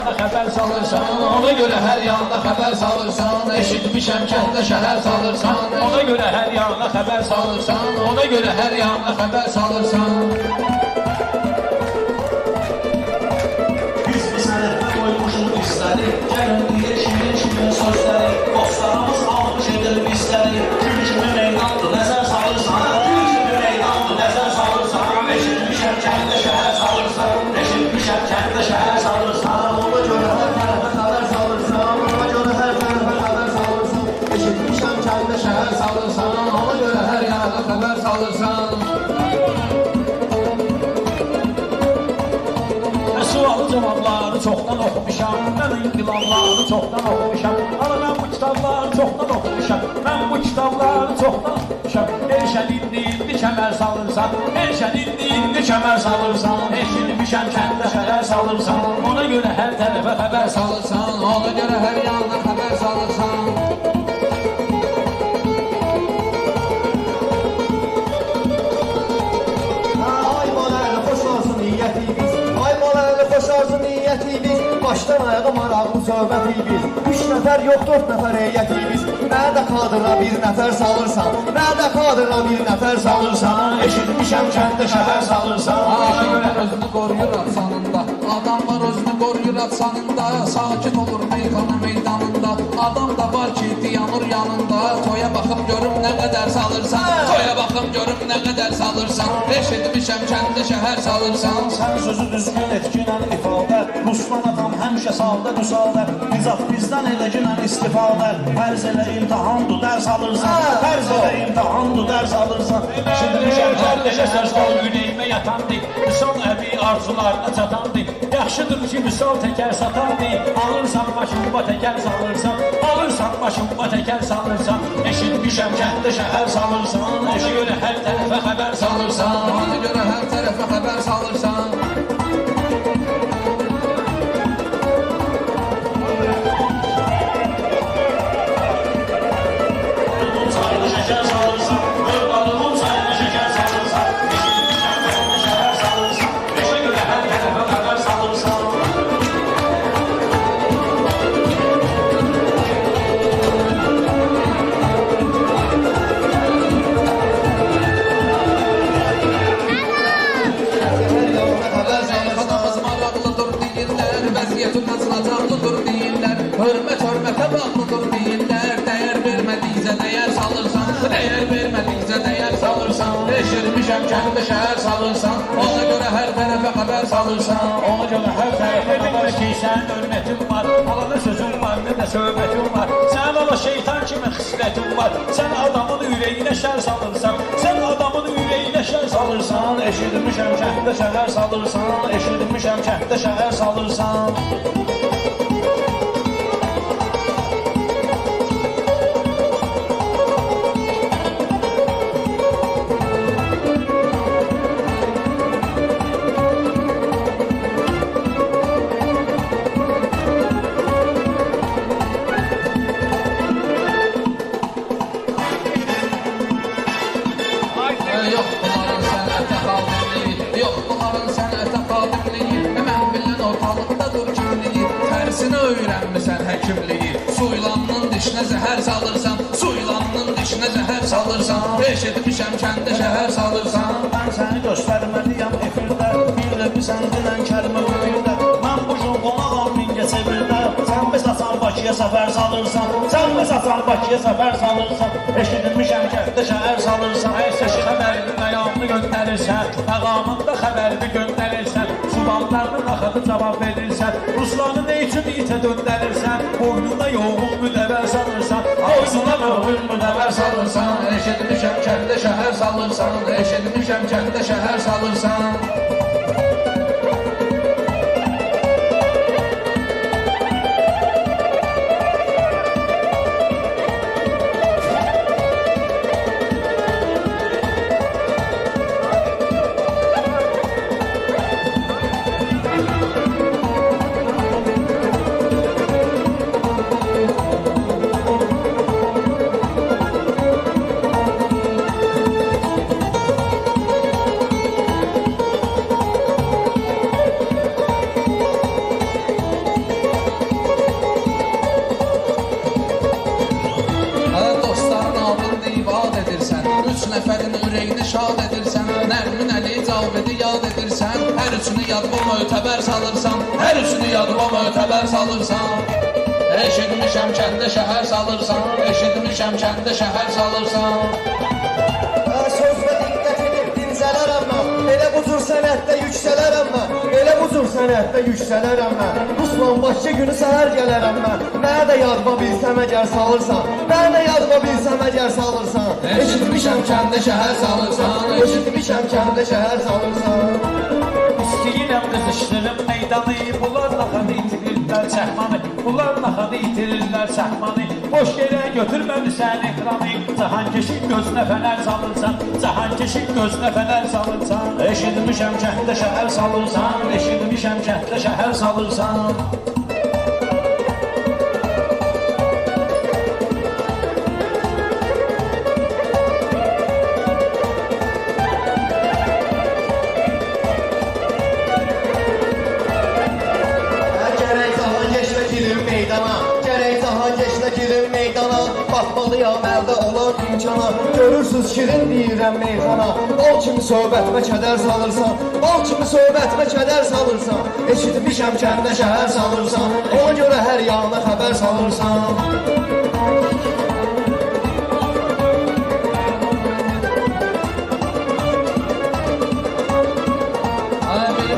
Xəbər salırsan, ona görə hər yanda xəbər salırsan. Eşitmişəm kəndə şəhər salırsan, ona görə hər yanda xəbər salırsan, ona görə hər yanda xəbər salırsan. Biz bu sənətdə qoymuşuq istəri, gəlin deyir şirin sözləri. Dostlarımız almış edir bizləri, gün kimi meydandır nəzər salırsan, gün kimi meydandır nəzər salırsan. Eşitmişəm kəndə şəhər salırsan, eşitmişəm kəndə şəhər salırsan. Ona görə hər tərəfə xəbər salırsan, ona görə hər tərəfə xəbər salırsan. Eşitmişəm kəndə şəhər salırsan, ona görə hər yanda xəbər salırsan. Sualı cavabları çoxdan oxumuşam, mən inqilabları çoxdan oxumuşam. Ana mən bu kitabları çoxdan oxumuşam, mən bu kitabları çoxdan oxumuşam. Erşən indi kəmər salırsan, erşən indi kəmər salırsan. Eşitmişəm kəndə şəhər salırsan, ona görə hər tərəfə xəbər salırsan, ona görə hər yanda xəbər salırsan. Ay molaylı xoş olsun niyyətimiz, ay molaylı xoş olsun niyyətimiz. Başdan ayağa maraqlı söhbətimiz, 3 nəfər yox 4 nəfər heyətimiz. Nədə kadrla bir nəfər salırsan, nədə kadrla bir nəfər salırsan. Eşitmişəm kəndə şəhər salırsan. Aşıqlar özünü qoruyur atsanında, adam var özünü qoruyur atsanında. Sakin olur meyxana meydanında, adam da var ki dayanır yanında. Toya baxım görüm nə qədər salırsan, toya baxım görüm nə qədər salırsan. Eşitmişəm kəndə şəhər salırsan. Sən sözü düzgün etkinən ifadə, Ruslan adam həmişə salda müsadə. Nizaf bizdən edəginən istifadə, fərz elə imtihandır dərs alırsan, fərz elə imtihandır dərs alırsan. Eşitmişəm kəndə şəhər salırsan. Üneyimə yatandı, misal əbi arzularına çatandı. Yaxşıdır ki misal təkər satandı, alırsan başımba təkər salırsan, alırsan başımba təkər salırsan. Eşitmişəm kəndə şəhər salırsan, eşi görə hər tərəfə xəbər salırsan, ona görə hər tərəfə xəbər salırsan. Hörmət hörmətə bağlıdır deyirlər, dəyər vermədikcə dəyər salırsan, dəyər vermədikcə dəyər salırsan. Eşitmişəm kəndə şəhər salırsan, ona görə hər tərəfə xəbər salırsan, ona görə hər tərəfə xəbər ki, sənin hörmətin var, alana sözün var, nə də söhbətin var. Sənin ala şeytan kimi xislətin var, sən adamın ürəyinə şər salırsan, sən adamın ürəyinə şər salırsan. Eşitmişəm kəndə şəhər salırsan, eşitmişəm kəndə şəhər salırsan. Yox bunların sənətə xadimliyi, mən bilən ortalıqdadır kimliyi. Tərsinə öyrənmisən həkimliyi, su ilanının dişinə zəhər salırsan, su ilanının dişinə zəhər salırsan. Eşitmişəm kəndə şəhər salırsan. Mən səni göstərməliyəm efirdə, bir də bilsən dinən kəlmə müfirdə. Mən bu gün qonağam Mingəçevirdə, sən biz asan Bakıya səfər salırsan, sən biz asan Bakıya səfər salırsan. Eşitmişəm kəndə şəhər salırsan. Əşək xəbərini ayağını göndərirsən, məqamında xəbərini göndərirsən, suballarının axıdı cavab verirsən, Ruslanı nə üçün itə döndərirsən, boynuna yoğun müdəvər salırsan, boynuna yoğun müdəvər salırsan. Eşitmişəm kəndə şəhər salırsan, eşitmişəm kəndə şəhər salırsan. üçünü yadıma mötəbər salırsan, hər üçünü yadıma mötəbər salırsan. Eşitmişəm kəndə şəhər salırsan, eşitmişəm kəndə şəhər salırsan. Sözlə diqqət edib dincələrəm mən, elə bu cür sənətdə yüksələrəm mən, elə bu cür sənətdə yüksələrəm mən. Ruslan Bakı günü səhər gələrəm mən, mənə də yadıma bilsəm əgər salırsan, mənə də yadıma bilsəm əgər salırsan. Eşitmişəm kəndə şəhər salırsan, Eşitmişəm kəndə şəhər salırsan. İstəyirəm qızışdırım meydanı, bunlar naxadı itirirlər çəkmanı, bunlar naxadı itirirlər çəkmanı. Boş yerə götürmədi sən ekranı, Cahankeşin gözünə fənər salırsan, Cahankeşin gözünə fənər salırsan. Eşitmişəm kəndə şəhər salırsan, eşitmişəm kəndə şəhər salırsan. Baxmalıyam əldə olan imkana, görürsüz şirin deyirəm meyxana. Ol kimi söhbətimə kədər salırsan, ol kimi söhbətimə kədər salırsan. Eşitmişəm kəndə şəhər salırsan, ona görə hər yana xəbər salırsan.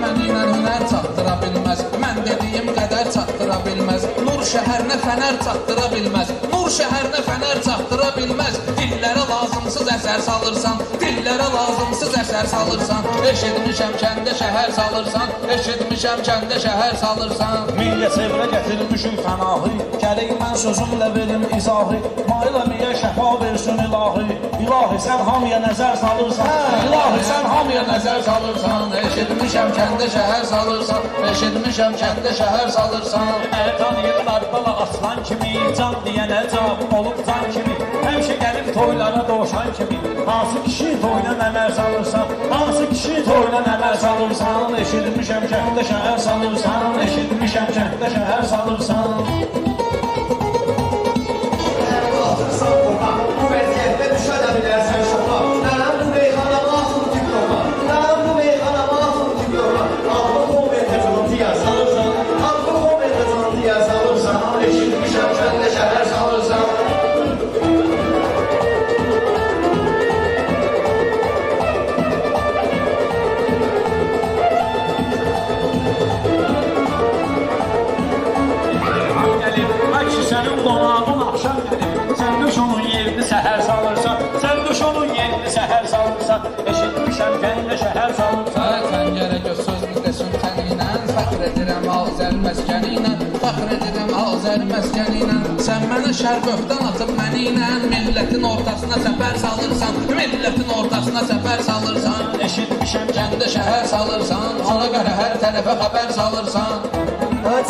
Mənimlə hünər çatdıra bilməz, mən dediyim qədər çatdıra bilməz. Nur şəhərinə fənər çatdıra bilməz, Nur şəhərinə fənər çatdıra bilməz. Dillərə lazımsız əsər salırsan, dillərə lazımsız əsər salırsan. Eşitmişəm kəndə şəhər salırsan, eşitmişəm kəndə şəhər salırsan. Millə çevrə gətirmişim fənahı, gərək mən sözümlə verim izahı. Mailəmiyə şəfa versin ilahi, ilahi sən hamıya nəzər salırsan, ilahi sən hamıya nəzər salırsan. Eşitmişəm kəndə şəhər salırsan, eşitmişəm kəndə şəhər salırsan. Məni tanıyırlar bala aslan kimi, can deyənə cavab olub can kimi. Həmişə gəlib toylara doşan kimi, hansı kişi toyuna nələr salırsan, hansı kişi toyuna nələr salırsan. Eşitmişəm kəndə şəhər salırsan, eşitmişəm kəndə şəhər salırsan. Bu vəziyyətdə düşə də bilərsən şoka. Mənim bu meyxanama asıl tikyoka, mənim bu meyxanama asıl tikyoka. Altı konvertə cantıya salırsan, altı konvertə cantıya salırsan. Eşitmişəm kəndə şəhər salırsan. Sənin qonağın axşam gəlib, sən düş onun yerini səhər salırsan, sən düş onun yerini səhər salırsan, eşitmişəm kəndə şəhər salırsan. Sən gərək o sözlü desin səninlə, fəxr edirəm Azər məskəninlə, fəxr edirəm Azər məskəninlə. Sən mənə şərqöfdən atıb məniylə, millətin ortasına səfər salırsan, millətin ortasına səfər salırsan. Eşitmişəm kəndə şəhər salırsan, ona görə hər tərəfə xəbər salırsan.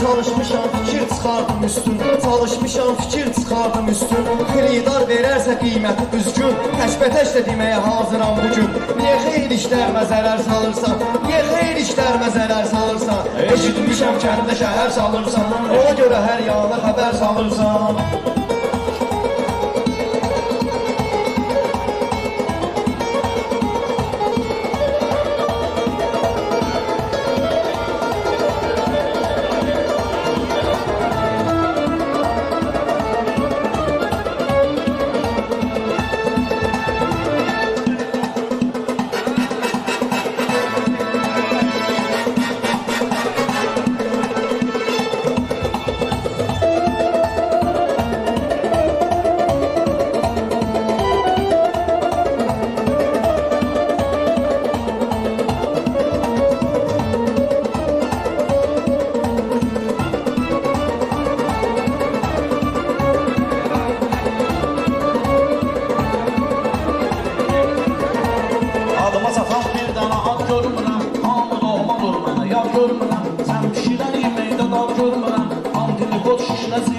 Çalışmışam fikir çıxardım üstün, çalışmışam fikir çıxardım üstün. Xeridar verərsə qiyməti düzgün, təkbətək də deməyə hazıram bugün. Niyə xeyir işlərimə zərər salırsan, niyə xeyir işlərimə zərər salırsan. Eşitmişəm kəndə şəhər salırsan, ona görə hər yana xəbər salırsan.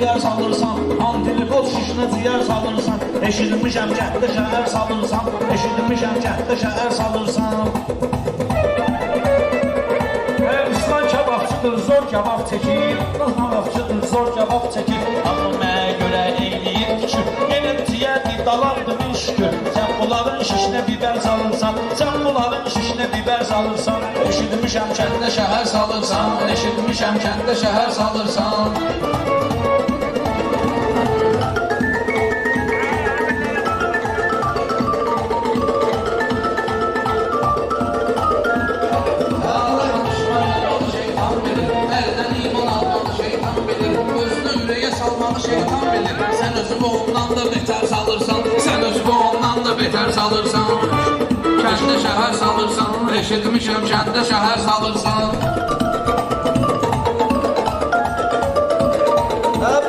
ziyar salırsan, antilipot şişinə ziyar salırsan, eşitmişəm kəndə şəhər salırsan, eşitmişəm kəndə şəhər salırsan. İslam kebabçıdır, zor kebab çəkir, Kebabçıdır, zor kebab çəkir, amma mənə görə eyləyir fikir, yenə tiyədir, dalandır bir şükür, sən bunların şişinə bir biber salırsan, sen bunların şişine biber salırsan, eşitmişəm Kəndə şəhər salırsan, eşitmişəm kəndə şəhər salırsan. Ağlayan düşmanlar onu şeytan bilir, əldən iman almalı şeytan bilir, özünü ürəyə salmalı şeytan bilir. Sən özü ondan da betər salırsan, sən özü ondan da betər salırsan. Kəndə şəhər salırsan, eşitmişəm kəndə şəhər salırsan.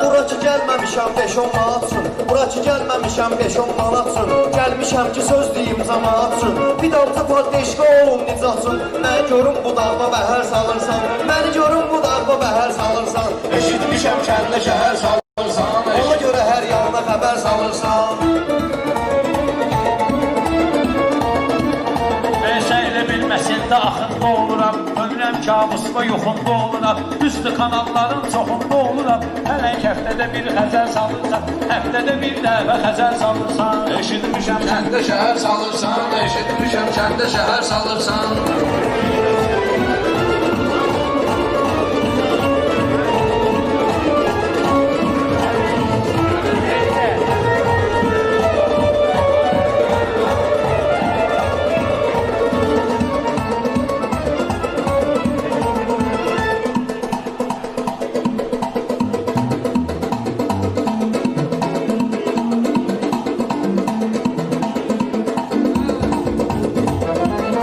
Bura ki gəlməmişəm 5-10 manat üçün, bura ki gəlməmişəm 5-10 manat üçün, gəlmişəm ki söz deyim cəmaat üçün, bir damcı paddeşqa olun nicat üçün, məni görüm bu dağda bəhər salırsan, məni görüm bu dağda bəhər salırsan, eşitmişəm kəndə şəhər salırsan, ona görə hər yanına xəbər salırsan. Elə bilməsində axında oluram, ölürəm kabusda yoxunda oluram, üstü kanalların çoxunda oluram, hələk həftədə bir xəzər salırsan, həftədə bir dəvə xəzər salırsan, eşitmişəm Kəndə şəhər salırsan, eşitmişəm kəndə şəhər salırsan.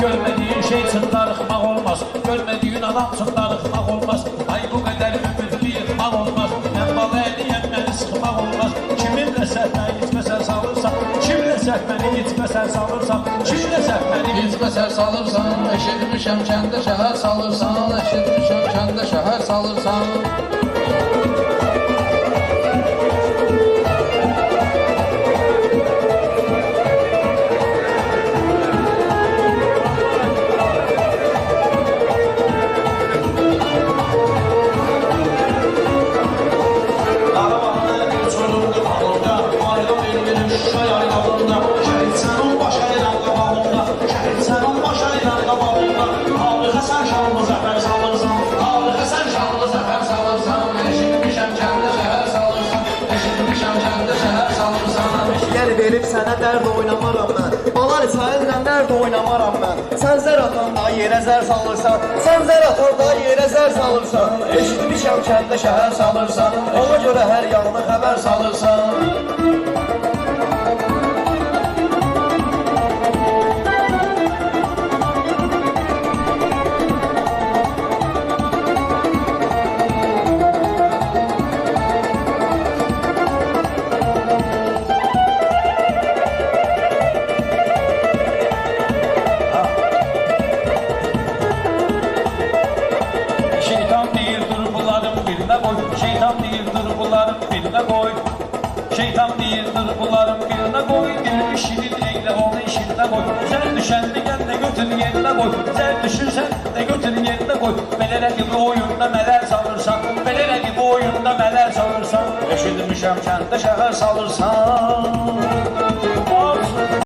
Görmediğin şey için darıxmaq olmaz, görmediğin adam için darıxmaq olmaz, ay bu qədər ümidli yıxmaq olmaz, mən bala eləyəm, məni sıxmaq olmaz, kiminlə səhvəni gitməsən salırsan, kimlə səhvəni gitməsən salırsan, kimlə səhvəni Gitməsər salırsan, eşitmişəm kəndə şəhər salırsan, eşitmişəm kəndə şəhər salırsan. Verib sənə dərd oynamaram mən, balar içəyirlə dərd oynamaram mən. Sən zər atanda yerə zər salırsan, sən zər atanda yerə zər salırsan, eşitmişəm kəndə şəhər salırsan, ona görə hər yanına xəbər salırsan. Şeytan deyirdir bunların birine koy, bir işini eyle onu işine koy. Zer düşen de gel de götür yerine koy, zer düşürsen de götür yerine koy. Belere gibi oyunda neler salırsan, belere gibi oyunda neler salırsan, eşitmişəm kəndə şəhər salırsan.